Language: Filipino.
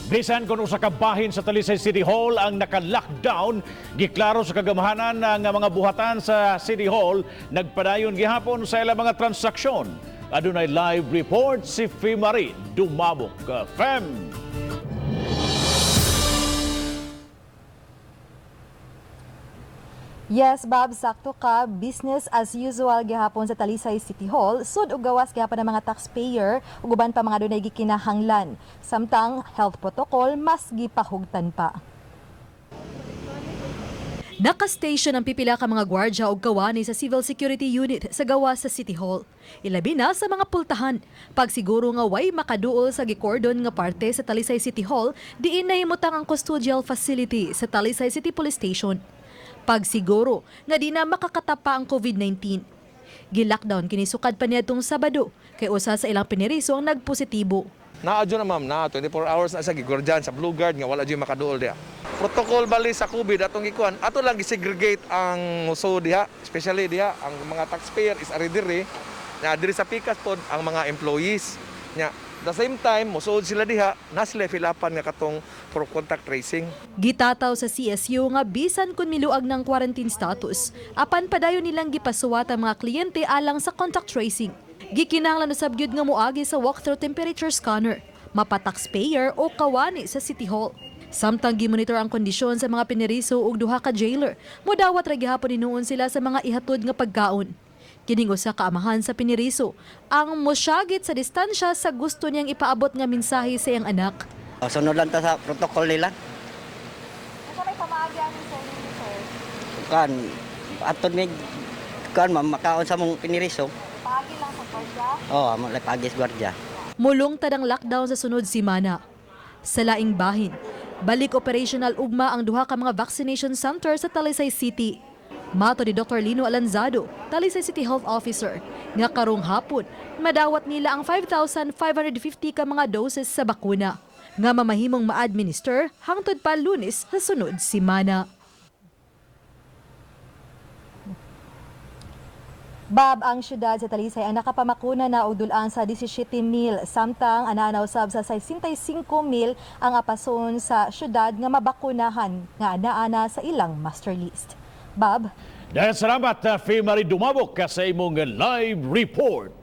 Bisan kung usa ka bahin sa Talisay City Hall ang naka-lockdown, giklaro sa kagamahanan ng mga buhatan sa City Hall, nagpadayon gihapon sa ilang mga transaksyon. Adunay live report si Fimari Dumabok. Fem! Yes, Bob, sakto ka. Business as usual gihapon sa Talisay City Hall. Sud og gawas gihapon ng mga taxpayer ug uban pa mga dunay gikinahanglan. Samtang health protocol mas gipahugtan pa. Naka-station ang pipila ka mga gwardya ug kawani sa Civil Security Unit sa gawas sa City Hall. Ilabi na sa mga pultahan. Pagsiguro nga way makaduol sa gikordon nga parte sa Talisay City Hall, diin nahimutang ang custodial facility sa Talisay City Police Station. Pagsiguro nga di na makakatapa ang COVID-19. Gi-lockdown kinisukad pa niadtong Sabado kay usa sa ilang piniriso ang nagpositibo. Naadyo na ma'am na 24 hours na sa gigordyan sa Blue Guard nga wala jud makaduol diha. Protocol bali sa COVID atong gikuan, ato lang gisegregate ang muso diha, especially diha ang mga taxpayer is ari diri. Na diri sa pikas pod ang mga employees. Nya the same time musod sila diha, na sila filapan nga katong for contact tracing. Gitataw sa CSU nga bisan kun miluag ng quarantine status, apan padayon nilang gipasuwat ang mga kliyente alang sa contact tracing. Gikinahanglan usab gyud nga moagi sa walk-through temperature scanner, mapa-taxpayer o kawani sa City Hall. Samtang gimonitor ang kondisyon sa mga piniriso ug duha ka jailer, modawat ra gihapon hinuon sila sa mga ihatod nga pagkaon. Kining usa ka amahan sa piniriso ang mosyagit sa distansya sa gusto niyang ipaabot nga mensahe sa iyang anak. Sunod lang ta sa protocol nila. Asa may pamaagi amin sa inyo, sir? Kan aton mig kan makaon sa mong piniriso. Paagi lang sa gwardiya. Oh, amo lay pagis gwardiya. Mulong tadang lockdown sa sunod semana. Sa laing bahin, balik operational ugma ang duha ka mga vaccination center sa Talisay City. Mato ni Dr. Lino Alanzado, Talisay City Health Officer, nga karong hapon, madawat nila ang 5,550 ka mga doses sa bakuna, nga mamahimong ma-administer hangtod pa Lunes sa sunod semana. Bob, ang syudad sa Talisay ang nakapamakuna na og dulaan sa 17,000, samtang anaanaw sab sa 65,000 ang apason sa syudad nga mabakunahan nga anaana sa ilang master list. Bob? Dahil salamat, Fimari Dumabok sa imong live report.